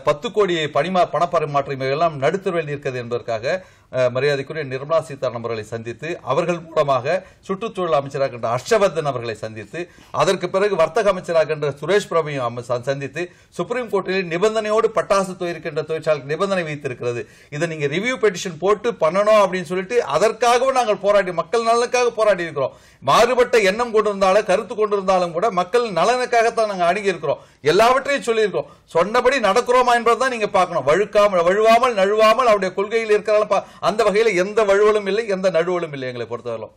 10 கோடி பணப்பரிமாற்றம் எல்லாம் நடுத்தரவில் இருக்கிறது என்பதற்காக மரியாதைக்குரிய நிர்மலா சீதாராமன் அவர்களை சந்தித்து அவர்கள் மூலமாக சுற்றுச்சூழல் அமைச்சராக ஹர்ஷவர்தன் அவர்களை சந்தித்து அதற்கு பிறகு வர்த்தக அமைச்சராக சுரேஷ் பிரபுவையும் சந்தித்து சுப்ரீம் கோர்ட்டில் நிபந்தனையோடு பட்டாசு இருக்கின்ற தொழிற்சாலைக்கு நிபந்தனை வைத்திருக்கிறது. இதை நீங்க ரிவ்யூ பெட்டிஷன் போட்டு பண்ணணும் அப்படின்னு சொல்லிட்டு அதற்காகவும் நாங்கள் போராடி மக்கள் நலனுக்காக போராடி இருக்கிறோம். மாறுபட்ட எண்ணம் கொண்டிருந்தாலும் கருத்து கொண்டிருந்தாலும் கூட மக்கள் நலனுக்காகத்தான் நாங்கள் அணுகி இருக்கிறோம். எல்லாவற்றையும் சொல்லியிருக்கோம். சொன்னபடி நடக்கிறோமா என்பதுதான் நீங்க பார்க்கணும். வழுவாமல் நழுவாமல் அவருடைய கொள்கையில் இருக்கிறாலும் அந்த வகையில் எந்த வழுவலும் இல்லை, எந்த நழுவலும் இல்லை எங்களை பொறுத்தவரையிலும்.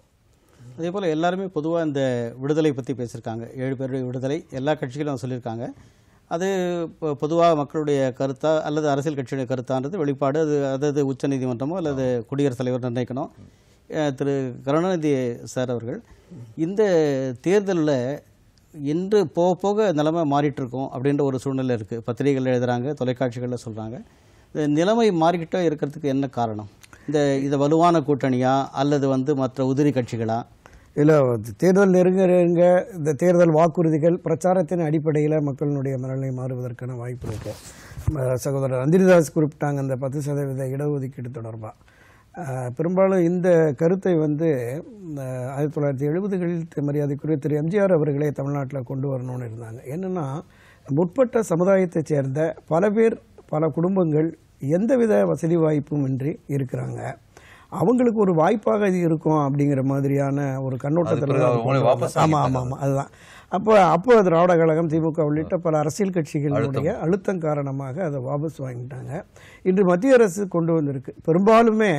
அதே போல எல்லாருமே பொதுவாக இந்த விடுதலை பற்றி பேசியிருக்காங்க. 7 பேருடைய விடுதலை எல்லா கட்சிகளும் சொல்லியிருக்காங்க. அது பொதுவாக மக்களுடைய கருத்தா அல்லது அரசியல் கட்சியுடைய கருத்தான்றது வெளிப்பாடு. அது உச்சநீதிமன்றமோ அல்லது குடியரசுத் தலைவர் நிர்ணயிக்கணும். திரு கருணாநிதி சார் அவர்கள் இந்த தேர்தலில் இன்று போக போக நிலைமை மாறிட்டு இருக்கும் அப்படின்ற ஒரு சூழ்நிலை இருக்குது. பத்திரிகைகள் எழுதுகிறாங்க, தொலைக்காட்சிகளில் சொல்கிறாங்க. இந்த நிலைமை மாறிக்கிட்டே இருக்கிறதுக்கு என்ன காரணம்? இந்த வலுவான கூட்டணியா அல்லது வந்து மற்ற உதிரி கட்சிகளா? இல்லை, தேர்தல் நெருங்க இந்த தேர்தல் வாக்குறுதிகள் பிரச்சாரத்தின் அடிப்படையில் மக்களுடைய மனநிலை மாறுவதற்கான வாய்ப்பு இருக்கு. சகோதரர் அந்திரிதாஸ் குறிப்பிட்டாங்க அந்த 10% இடஒதுக்கீடு தொடர்பாக. பெரும்பாலும் இந்த கருத்தை வந்து 1970களில் மரியாதைக்குரிய திரு எம்ஜிஆர் அவர்களே தமிழ்நாட்டில் கொண்டு வரணும்னு இருந்தாங்க. என்னென்னா, முற்பட்ட சமுதாயத்தைச் சேர்ந்த பல பேர், பல குடும்பங்கள் எந்தவித வசதி வாய்ப்பும் இன்றி இருக்கிறாங்க. அவங்களுக்கு ஒரு வாய்ப்பாக இது இருக்கும் அப்படிங்கிற மாதிரியான ஒரு கண்ணோட்டத்தில் ஆமாம் அதுதான். அப்போ திராவிட கழகம், திமுக உள்ளிட்ட பல அரசியல் கட்சிகளுடைய அழுத்தம் காரணமாக அதை வாபஸ் வாங்கிட்டாங்க. இன்று மத்திய அரசு கொண்டு வந்திருக்கு. பெரும்பாலுமே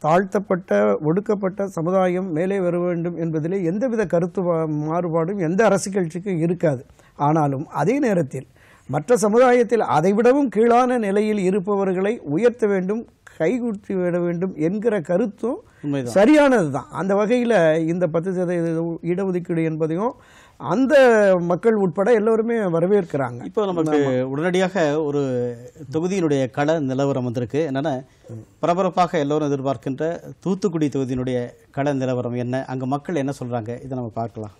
தாழ்த்தப்பட்ட ஒடுக்கப்பட்ட சமுதாயம் மேலே வர வேண்டும் என்பதிலே எந்தவித கருத்து மாறுபாடும் எந்த அரசியல் கட்சிக்கும் இருக்காது. ஆனாலும் அதே நேரத்தில் மற்ற சமுதாயத்தில் அதைவிடவும் கீழான நிலையில் இருப்பவர்களை உயர்த்த வேண்டும், கைகூட்டி விட வேண்டும் என்கிற கருத்தும் சரியானது தான். அந்த வகையில் இந்த 10% இடஒதுக்கீடு என்பதையும் அந்த மக்கள் உட்பட எல்லோருமே வரவேற்கிறாங்க. இப்போ நமக்கு உடனடியாக ஒரு தொகுதியினுடைய கள நிலவரம் வந்திருக்கு. என்னன்னா, பரபரப்பாக எல்லோரும் எதிர்பார்க்கின்ற தூத்துக்குடி தொகுதியினுடைய கள நிலவரம் என்ன, அங்கே மக்கள் என்ன சொல்றாங்க, இதை நம்ம பார்க்கலாம்.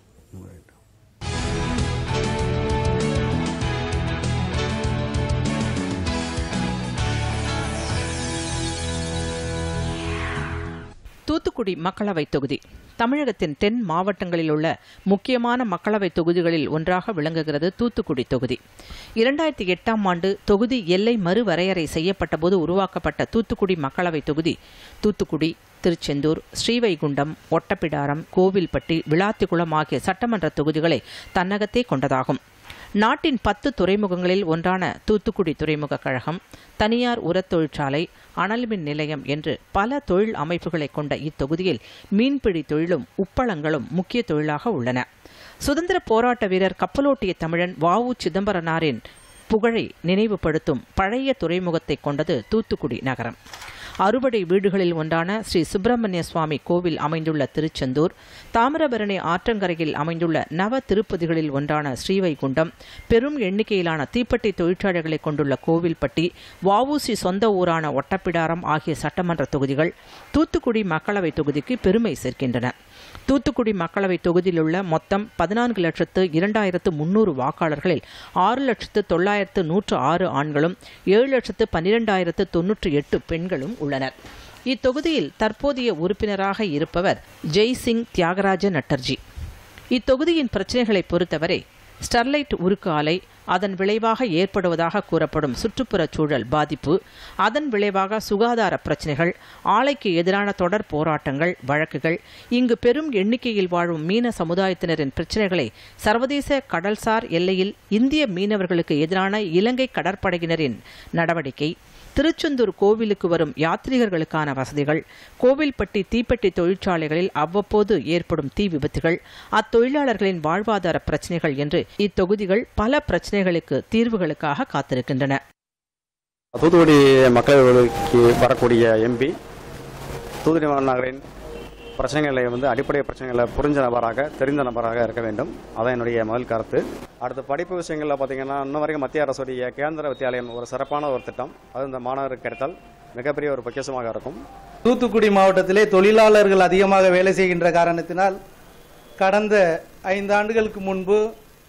தூத்துக்குடி மக்களவை தொகுதி தமிழகத்தின் தென் மாவட்டங்களில் உள்ள முக்கியமான மக்களவை தொகுதிகளில் ஒன்றாக விளங்குகிறது தூத்துக்குடி தொகுதி. 2008ஆம் ஆண்டு தொகுதி எல்லை மறுவரையறை செய்யப்பட்டபோது உருவாக்கப்பட்ட தூத்துக்குடி மக்களவை தொகுதி தூத்துக்குடி, திருச்செந்தூர், ஸ்ரீவைகுண்டம், ஒட்டப்பிடாரம், கோவில்பட்டி, விளாத்திக்குளம் ஆகிய சட்டமன்ற தொகுதிகளை தன்னகத்தே கொண்டதாகும். நாட்டின் 10 துறைமுகங்களில் ஒன்றான தூத்துக்குடி துறைமுக கழகம், தனியார் உரத் தொழிற்சாலை, அனல்மின் நிலையம் என்று பல தொழில் அமைப்புகளை கொண்ட இத்தொகுதியில் மீன்பிடி தொழிலும் உப்பளங்களும் முக்கிய தொழிலாக உள்ளன. சுதந்திர போராட்ட வீரர் கப்பலோட்டிய தமிழன் வ.உ. சிதம்பரனாரின் புகழை நினைவுபடுத்தும் பழைய துறைமுகத்தை கொண்டது தூத்துக்குடி நகரம். அறுபடை வீடுகளில் ஒன்றான ஸ்ரீ சுப்பிரமணிய சுவாமி கோவில் அமைந்துள்ள திருச்செந்தூர், தாமிரபரணி ஆற்றங்கரையில் அமைந்துள்ள நவ திருப்பதிகளில் ஒன்றான ஸ்ரீவைகுண்டம், பெரும் எண்ணிக்கையிலான தீப்பெட்டி தொழிற்சாலைகளை கொண்டுள்ள கோவில்பட்டி, வ.உ.சி. சொந்த ஊரான ஒட்டப்பிடாரம் ஆகிய சட்டமன்ற தொகுதிகள் தூத்துக்குடி மக்களவை தொகுதிக்கு பெருமை சேர்க்கின்றன. தூத்துக்குடி மக்களவை தொகுதியில் உள்ள மொத்தம் 14,02,300 வாக்காளர்களில் 6,09,106 ஆண்களும் 7,12,098 பெண்களும் உள்ளனர். இத்தொகுதியில் தற்போதைய உறுப்பினராக இருப்பவர் ஜெய்சிங் தியாகராஜ நட்டர்ஜி. இத்தொகுதியின் பிரச்சினைகளை பொறுத்தவரை ஸ்டெர்லைட் உருக்கு ஆலை, அதன் விளைவாக ஏற்படுவதாக கூறப்படும் சுற்றுப்புறச் சூழல் பாதிப்பு, அதன் விளைவாக சுகாதார பிரச்சினைகள், ஆலைக்கு எதிரான தொடர் போராட்டங்கள், வழக்குகள், இங்கு பெரும் எண்ணிக்கையில் வாழும் மீன சமுதாயத்தினரின் பிரச்சினைகளை சர்வதேச கடல்சார் எல்லையில் இந்திய மீனவர்களுக்கு எதிரான இலங்கை கடற்படையினரின் நடவடிக்கை, திருச்செந்தூர் கோவிலுக்கு வரும் யாத்ரீகர்களுக்கான வசதிகள், கோவில்பட்டி தீப்பெட்டி தொழிற்சாலைகளில் அவ்வப்போது ஏற்படும் தீ விபத்துகள், அத்தொழிலாளர்களின் வாழ்வாதார பிரச்சினைகள் என்று இத்தொகுதிகள் பல பிரச்சினைகளுக்கு தீர்வுகளுக்காக காத்திருக்கின்றன. தூத்துக்குடி மக்களவைக்கு வரக்கூடிய எம்பி தூத்துக்குடி மாநகரின் பிரச்சனைகளை அடிப்படை பிரச்சனைகளை புரிஞ்ச நபராக, தெரிந்த நபராக இருக்க வேண்டும். அதான் என்னுடைய முதல் கருத்து. அடுத்த படிப்பு விஷயங்களில் பார்த்தீங்கன்னா, இன்னும் வரைக்கும் மத்திய அரசுடைய கேந்திர வித்தியாலயம் ஒரு சிறப்பான ஒரு திட்டம். அது இந்த மாணவருக்கு கிடைத்தால் மிகப்பெரிய ஒரு பொக்கிஷமாக இருக்கும். தூத்துக்குடி மாவட்டத்திலே தொழிலாளர்கள் அதிகமாக வேலை செய்கின்ற காரணத்தினால் கடந்த 5 ஆண்டுகளுக்கு முன்பு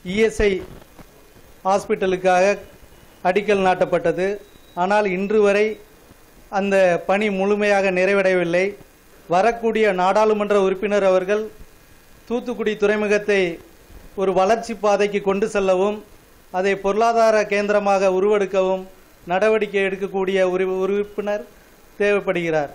இஎஸ்ஐ ஹாஸ்பிட்டலுக்காக அடிக்கல் நாட்டப்பட்டது. ஆனால் இன்று வரை அந்த பணி முழுமையாக நிறைவடையவில்லை. வரக்கூடிய நாடாளுமன்ற உறுப்பினர் அவர்கள் தூத்துக்குடி துறைமுகத்தை ஒரு வளர்ச்சி பாதைக்கு கொண்டு செல்லவும், அதை பொருளாதார கேந்திரமாக உருவெடுக்கவும் நடவடிக்கை எடுக்கக்கூடிய உறுப்பினர் தேவைப்படுகிறார்.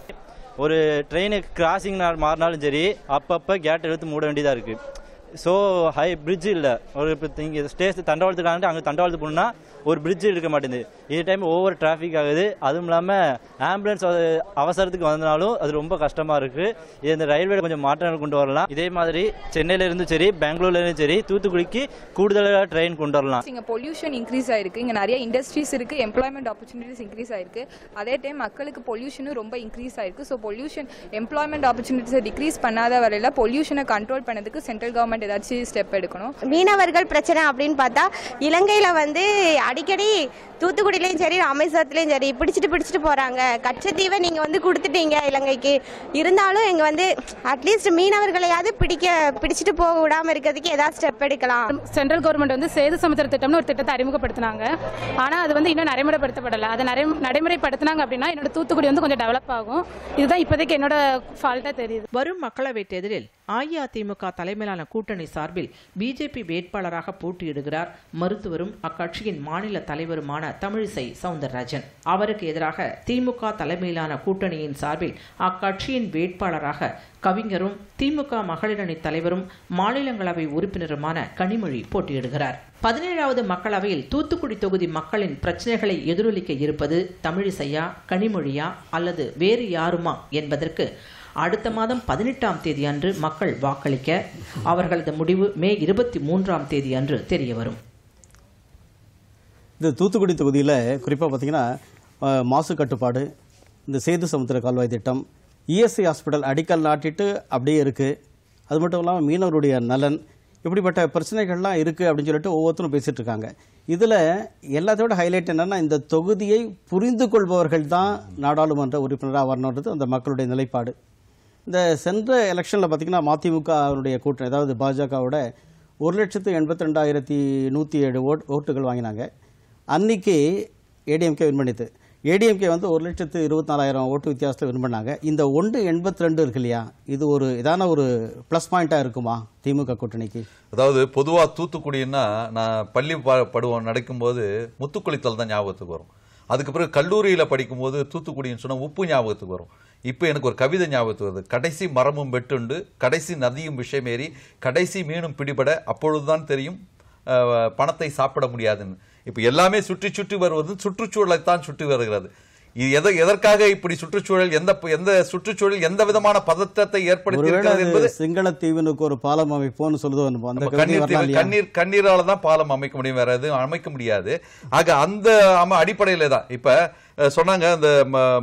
ஒரு ட்ரெயினுக்கு கிராசிங் மாறினாலும் சரி, அப்பப்போ கேட் எடுத்து மூட வேண்டியதாக இருக்குது. ஸோ ஹை பிரிட்ஜ் இல்லை. ஒரு இங்கே ஸ்டேஷன் தண்டவாளத்துக்காக அங்கே தண்டவாளத்து போகணுன்னா ஒரு பிரிட்ஜ் இருக்க மாட்டேங்குது. இது டைம் ஓவர் டிராஃபிக் ஆகுது. அதுவும் இல்லாமல் ஆம்புலன்ஸ் அவசரத்துக்கு வந்தாலும் அது ரொம்ப கஷ்டமாக இருக்குது. இது இந்த ரயில்வே கொஞ்சம் மாற்றங்கள் கொண்டு வரலாம். இதே மாதிரி சென்னையிலேருந்தும் சரி, பெங்களூர்லேருந்து சரி, தூத்துக்குடிக்கு கூடுதலாக ட்ரெயின் கொண்டு வரலாம். இங்கே பொல்யூஷன் இன்க்ரீஸ் ஆயிருக்கு. இங்கே நிறைய இண்டஸ்ட்ரீஸ் இருக்குது, எம்ப்ளாய்மெண்ட் ஆப்பர்ச்சுனிட்டிஸ் இன்க்ரீஸ் ஆயிருக்கு. அதே டைம் மக்களுக்கு பொல்யூஷனும் ரொம்ப இன்க்ரீஸ் ஆயிருக்கு. ஸோ பொல்யூஷன் எம்ப்ளாய்மெண்ட் ஆப்பர்ச்சுனிட்டிஸை டிக்ரீஸ் பண்ணாத வரையில் பொல்யூஷனை கண்ட்ரோல் பண்ணதுக்கு சென்ட்ரல் கவர்மெண்ட் ஏதாச்சும் ஸ்டெப் எடுக்கணும். மீனவர்கள் பிரச்சனை அப்படின்னு பார்த்தா, இலங்கையில் அடிக்கடி தூத்துக்குடியிலையும் சரி, ராமேஸ்வரத்துலையும் சரி பிடிச்சிட்டு போறாங்க. கச்சத்தீவை நீங்க கொடுத்துட்டீங்க இலங்கைக்கு. இருந்தாலும் இங்க அட்லீஸ்ட் மீனவர்களையாவது பிடிச்சிட்டு போக விடாம இருக்கிறதுக்கு ஏதாவது ஸ்டெப் எடுக்கலாம். சென்ட்ரல் கவர்மெண்ட் சேது சமுத்திர திட்டம்னு ஒரு திட்டத்தை அறிமுகப்படுத்தினாங்க. ஆனா அது இன்னும் நடைமுறைப்படுத்தப்படல. அதை நடைமுறைப்படுத்தினாங்க அப்படின்னா என்னோட தூத்துக்குடி கொஞ்சம் டெவலப் ஆகும். இதுதான் இப்போதைக்கு என்னோட ஃபால்ட்டா தெரியுது. வரும் மக்களவைத் தேர்தலில் அஇஅதிமுக தலைமையிலான கூட்டணி சார்பில் பிஜேபி வேட்பாளராக போட்டியிடுகிறார் மருத்துவரும் அக்கட்சியின் மாநில தலைவருமான தமிழிசை சவுந்தரராஜன். அவருக்கு எதிராக திமுக தலைமையிலான கூட்டணியின் சார்பில் அக்கட்சியின் வேட்பாளராக கவிஞரும் திமுக மகளிரணி தலைவரும் மாநிலங்களவை உறுப்பினருமான கனிமொழி போட்டியிடுகிறார். 17வது மக்களவையில் தூத்துக்குடி தொகுதி மக்களின் பிரச்சனைகளை எதிரொலிக்க இருப்பது தமிழிசையா, கனிமொழியா அல்லது வேறு யாருமா என்பதற்கு அடுத்த மாதம் 18ஆம் தேதி அன்று மக்கள் வாக்களிக்க, அவர்களது முடிவு மே 23ஆம் தேதி அன்று தெரிய வரும். இந்த தூத்துக்குடி தொகுதியில் குறிப்பாக பார்த்தீங்கன்னா மாசு கட்டுப்பாடு, இந்த சேது சமுத்திர கால்வாய் திட்டம், இஎஸ்ஐ ஹாஸ்பிட்டல் அடிக்கல் நாட்டிட்டு அப்படியே இருக்குது. அது மட்டும் இல்லாமல் மீனவருடைய நலன், இப்படிப்பட்ட பிரச்சனைகள்லாம் இருக்குது அப்படின்னு சொல்லிட்டு ஒவ்வொருத்தரும் பேசிகிட்டு இருக்காங்க. இதில் எல்லாத்தோட ஹைலைட் என்னென்னா, இந்த தொகுதியை புரிந்து கொள்பவர்கள் தான் நாடாளுமன்ற உறுப்பினராக வரணுன்றது அந்த மக்களுடைய நிலைப்பாடு. இந்த சென்ற எலெக்ஷனில் பார்த்திங்கன்னா மதிமுகவுடைய கூட்டணி, அதாவது பாஜகவோட 1,82,107 ஓட்டுகள் வாங்கினாங்க. அன்னைக்கு ஏடிஎம்கே வின் பண்ணிது. ஏடிஎம்கே வந்து 1,24,000 ஓட்டு வித்தியாசத்தில் வின் பண்ணாங்க. இந்த 182 இருக்கு இல்லையா, இது ஒரு இதான ஒரு ப்ளஸ் பாயிண்டாக இருக்குமா திமுக கூட்டணிக்கு? அதாவது பொதுவாக தூத்துக்குடின்னா நான் பள்ளி படுவோம் நடக்கும்போது முத்துக்குளித்தல் தான் ஞாபகத்துக்கு வரும். அதுக்கு பிறகு கல்லூரியில் படிக்கும்போது தூத்துக்குடின்னு சொன்னால் உப்பு ஞாபகத்துக்கு வரும். இப்போ எனக்கு ஒரு கவிதை ஞாபகத்துக்கு வருது. கடைசி மரமும் வெட்டுண்டு, கடைசி நதியும் விஷமேறி, கடைசி மீனும் பிடிபட, அப்பொழுதுதான் தெரியும் பணத்தை சாப்பிட முடியாதுன்னு. இப்போ எல்லாமே சுற்றி சுற்றி வருவது சுற்றுச்சூழலை தான் சுற்றி வருகிறது. இது எதற்காக இப்படி சுற்றுச்சூழல், எந்த சுற்றுச்சூழல் எந்த விதமான பதற்றத்தை ஏற்படுத்தி என்பது சிங்களத்தீவனுக்கு ஒரு பாலம் அமைப்போன்னு சொல்லுது. கண்ணீரால தான் பாலம் அமைக்க முடியும், வேற எதுவும் அமைக்க முடியாது. ஆக அந்த அடிப்படையில தான் இப்ப சொன்னாங்க. அந்த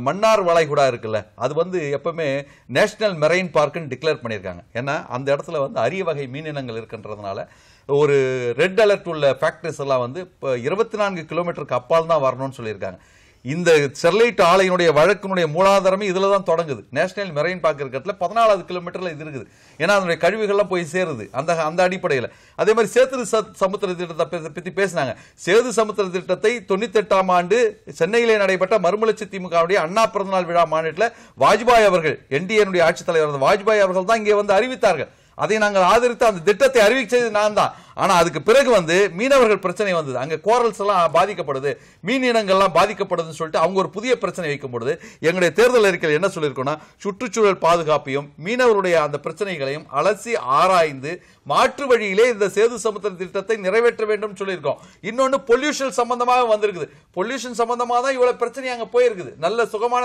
மன்னார் வளைகுடா இருக்குல்ல, அது வந்து எப்பவுமே நேஷனல் மெரைன் பார்க்னு டிக்ளேர் பண்ணியிருக்காங்க. ஏன்னா அந்த இடத்துல வந்து அரிய வகை மீனினங்கள் இருக்கின்றதுனால ஒரு ரெட் அலர்ட் உள்ள ஃபேக்டரிஸ் எல்லாம் வந்து இப்போ 24 கிலோமீட்டருக்கு அப்பால் தான் வரணும்னு சொல்லியிருக்காங்க. இந்த ஸ்டெர்லைட் ஆலையினுடைய வழக்கினுடைய மூலாதாரமே இதுல தான் தொடங்குது. நேஷனல் மெரைன் பார்க் இருக்கிறதுல 14வது கிலோமீட்டர்ல இது இருக்குது. ஏன்னா அதனுடைய கழிவுகள்லாம் போய் சேருது அந்த அடிப்படையில். அதே மாதிரி சேது சமுத்திர திட்டத்தை பற்றி பேசினாங்க. சேது சமுத்திர திட்டத்தை 98ஆம் ஆண்டு சென்னையிலே நடைபெற்ற மறுமலர்ச்சி திமுகவுடைய அண்ணா பிறந்தநாள் விழா மாநாட்டில் வாஜ்பாய் அவர்கள், என்டிஏனுடைய ஆட்சித் தலைவர் வாஜ்பாய் அவர்கள் தான் இங்கே வந்து அறிவித்தார்கள். அதை நாங்கள் ஆதரித்து அந்த திட்டத்தை அறிவிச்சது நான் தான். ஆனா அதுக்கு பிறகு வந்து மீனவர்கள் பிரச்சனை வந்தது. அங்க கோரல்ஸ் எல்லாம் பாதிக்கப்படுது, மீன் இனங்கள்லாம் பாதிக்கப்படுதுன்னு சொல்லிட்டு அவங்க ஒரு புதிய பிரச்சனை வைக்கும் பொழுது எங்களுடைய தேர்தல் அறிக்கையில் என்ன சொல்லியிருக்கோம்னா, சுற்றுச்சூழல் பாதுகாப்பையும் மீனவருடைய அந்த பிரச்சனைகளையும் அலசி ஆராய்ந்து மாற்று வழியிலே இந்த சேது சமுத்திர திட்டத்தை நிறைவேற்ற வேண்டும் சொல்லியிருக்கோம். இன்னொன்னு பொல்யூஷன் சம்பந்தமாக வந்திருக்குது. பொல்யூஷன் சம்பந்தமாக தான் இவ்வளவு பிரச்சனை அங்க போயிருக்குது. நல்ல சுத்தமான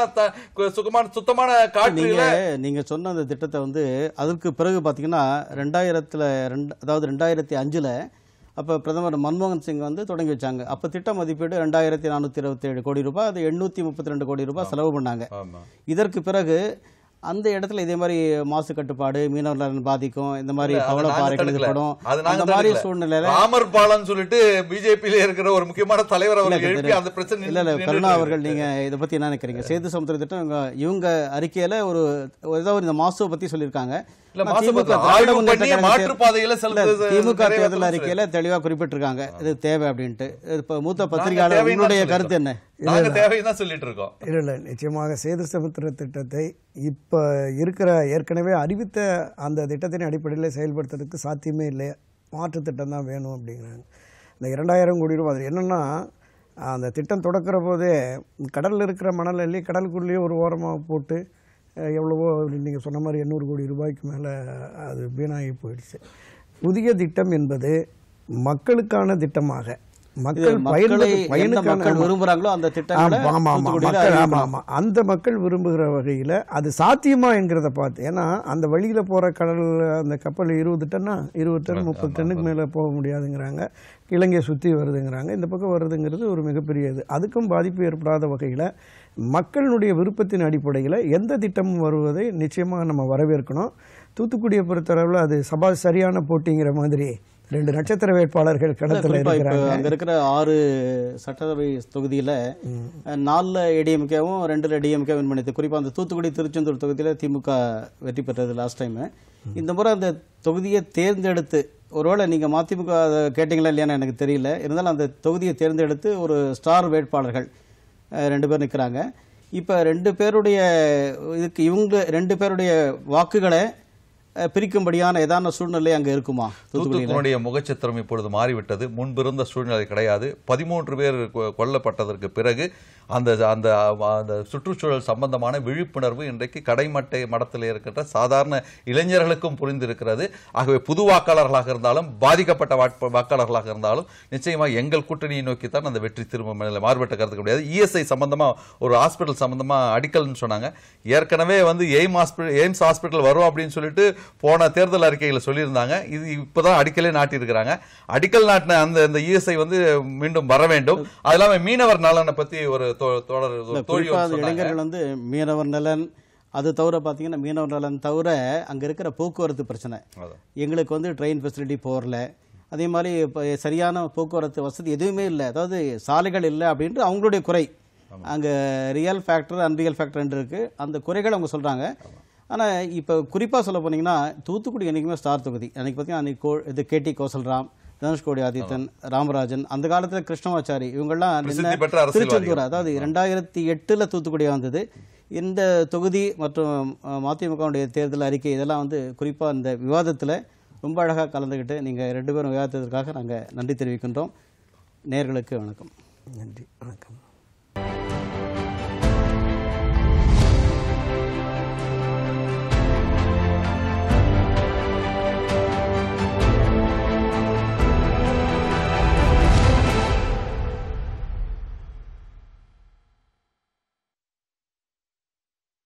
காற்று. நீங்க சொன்ன அந்த திட்டத்தை வந்து அதற்கு பிறகு பாத்தீங்கன்னா 2005 அப்போ பிரதமர் மன்மோகன் சிங் வந்து தொடங்கி வச்சாங்க. அப்போ திட்ட மதிப்பீடு 2427 கோடி ரூபாய், அது 832 கோடி ரூபாய் செலவு பண்ணாங்க. இதற்கு பிறகு அந்த இடத்துல இதே மாதிரி மாசு கட்டுப்பாடு, மீனவர் நலன் பாதிக்கும், இந்த மாதிரி பவளப்பாறைகள் படும், அந்த மாதிரி சூழ்நிலையில ராமர் பாலம் சொல்லிட்டு பிஜேபியில இருக்கிற ஒரு முக்கியமான தலைவர் அந்த பிரச்சனை இல்ல கருணா அவர்கள், நீங்க இதை பத்தி என்ன நினைக்கிறீங்க? சேது சமுத்திர திட்டம் இவங்க அறிக்கையில ஏதோ இந்த மாசுவை பத்தி சொல்லியிருக்காங்க. திமுக தேர்தல் அறிக்கையில தெளிவா குறிப்பிட்டிருக்காங்க இது தேவை அப்படின்ட்டு. இப்ப மூத்த பத்திரிகையாளர் உங்களுடைய கருத்து என்ன? இல்ல நிச்சயமாக சேது சமுத்திர திட்டத்தை இப்ப இருக்கிற ஏற்கனவே அறிவித்த அந்த திட்டத்தின் அடிப்படையில் செயல்படுத்துறதுக்கு சாத்தியமே இல்லை. மாற்று திட்டம் தான் வேணும் அப்படிங்கிறாங்க. இந்த 2000 கோடி ரூபாய் அது என்னன்னா, அந்த திட்டம் தொடக்கிற போதே கடலில் இருக்கிற மணல் அள்ளி கடலுக்குள்ளேயே ஒரு ஓரமாக போட்டு எவ்வளவோ நீங்கள் சொன்ன மாதிரி 800 கோடி ரூபாய்க்கு மேலே அது வீணாகி போயிடுச்சு. புதிய திட்டம் என்பது மக்களுக்கான திட்டமாக, மக்கள் விரும்புகிறாங்களோ அந்த திட்டம், அந்த மக்கள் விரும்புகிற வகையில் அது சாத்தியமா என்கிறத பார்த்து. ஏன்னா அந்த வழியில் போகிற கடல் அந்த கப்பல் 20 டன்னா 20 டன் 30 டன்னுக்கு மேலே போக முடியாதுங்கிறாங்க. இலங்கையை சுற்றி வருதுங்கிறாங்க. இந்த பக்கம் வருதுங்கிறது ஒரு மிகப்பெரிய இது. அதுக்கும் பாதிப்பு ஏற்படாத வகையில் மக்களுடைய விருப்பத்தின் அடிப்படையில் எந்த திட்டமும் வருவதை நிச்சயமாக நம்ம வரவேற்கணும். தூத்துக்குடியை பொறுத்தளவில் அது சரியான போட்டிங்கிற மாதிரி 2 நட்சத்திர வேட்பாளர்கள் களத்தில் இருக்கிறாங்க. அங்கே இருக்கிற 6 சட்டசபை தொகுதியில் 4 ஏடிஎம்கேவும் 2 டிஎம்கே வின் பண்ணிது. குறிப்பாக அந்த தூத்துக்குடி திருச்செந்தூர் தொகுதியில் திமுக வெற்றி பெற்றது லாஸ்ட் டைம். இந்த முறை அந்த தொகுதியை தேர்ந்தெடுத்து, ஒருவேளை நீங்கள் மதிமுக கேட்டீங்களா இல்லையான்னு எனக்கு தெரியல, இருந்தாலும் அந்த தொகுதியை தேர்ந்தெடுத்து ஒரு ஸ்டார் வேட்பாளர்கள் 2 பேர் நிற்கிறாங்க. இப்போ 2 பேருடைய இவங்க 2 பேருடைய வாக்குகளை பிரிக்கும்படியான ஏதான சூழ்நிலை அங்க இருக்குமா? தூத்துக்குடியுடைய முகச்சித்திரம் இப்பொழுது மாறிவிட்டது. முன்பிருந்த சூழ்நிலை கிடையாது. 13 பேர் கொல்லப்பட்டதற்கு பிறகு அந்த அந்த அந்த சுற்றுச்சூழல் சம்பந்தமான விழிப்புணர்வு இன்றைக்கு கடைமட்டை மட்டத்தில் இருக்கின்ற சாதாரண இளைஞர்களுக்கும் புரிந்திருக்கிறது. ஆகவே புது வாக்காளர்களாக இருந்தாலும் பாதிக்கப்பட்ட வாக்காளர்களாக இருந்தாலும் நிச்சயமாக எங்கள் கூட்டணியை நோக்கித்தான் அந்த வெற்றி திரும்ப மாறுபட்ட கருத்துக்க முடியாது. இஎஸ்ஐ சம்பந்தமா ஒரு ஹாஸ்பிட்டல் சம்பந்தமா அடிக்கல்னு சொன்னாங்க. ஏற்கனவே வந்து எய்ம்ஸ் ஹாஸ்பிட்டல் வரும் அப்படின்னு சொல்லிட்டு போன தேர்தல் அறிக்கையில் சொல்லியிருந்தாங்க. இது இப்பதான் அடிக்கலே நாட்டி இருக்கிறாங்க. அடிக்கல் நாட்டின அந்த இஎஸ்ஐ வந்து மீண்டும் வர வேண்டும். அது இல்லாம மீனவர் நலனை பத்தி ஒரு இளைஞர்கள் வந்து மீனவர் நலன், அது தவிர பார்த்தீங்கன்னா மீனவர் நலன் தவிர அங்கே இருக்கிற போக்குவரத்து பிரச்சனை, எங்களுக்கு வந்து ட்ரெயின் ஃபெசிலிட்டி போகல, அதே மாதிரி இப்போ சரியான போக்குவரத்து வசதி எதுவுமே இல்லை, அதாவது சாலைகள் இல்லை அப்படின்ட்டு அவங்களுடைய குறை. அங்கே ரியல் ஃபேக்டர் அன்ரியல் ஃபேக்டர் இருக்குது, அந்த குறைகள் அவங்க சொல்கிறாங்க. ஆனால் இப்போ குறிப்பாக சொல்ல போனீங்கன்னா தூத்துக்குடி என்றைக்குமே ஸ்டார் தொகுதி. அன்றைக்கி பார்த்தீங்கன்னா அன்றைக்கி இது கேடி கோசல்ராம், தனுஷ்கோடி ஆதித்தன், ராமராஜன், அந்த காலத்தில் கிருஷ்ணமாச்சாரி, இவங்கெல்லாம் பிரசித்தி பெற்ற அரசியல்வாதிகள். திருச்செந்தூர், அதாவது 2008 தூத்துக்குடியாக வந்தது. இந்த தொகுதி மற்றும் மதிமுகவுடைய தேர்தல் அறிக்கை இதெல்லாம் குறிப்பாக இந்த விவாதத்தில் ரொம்ப அழகாக கலந்துக்கிட்டு நீங்கள் 2 பேரும் விவாதத்திற்காக நாங்கள் நன்றி தெரிவிக்கின்றோம். நேயர்களுக்கு வணக்கம். நன்றி, வணக்கம்.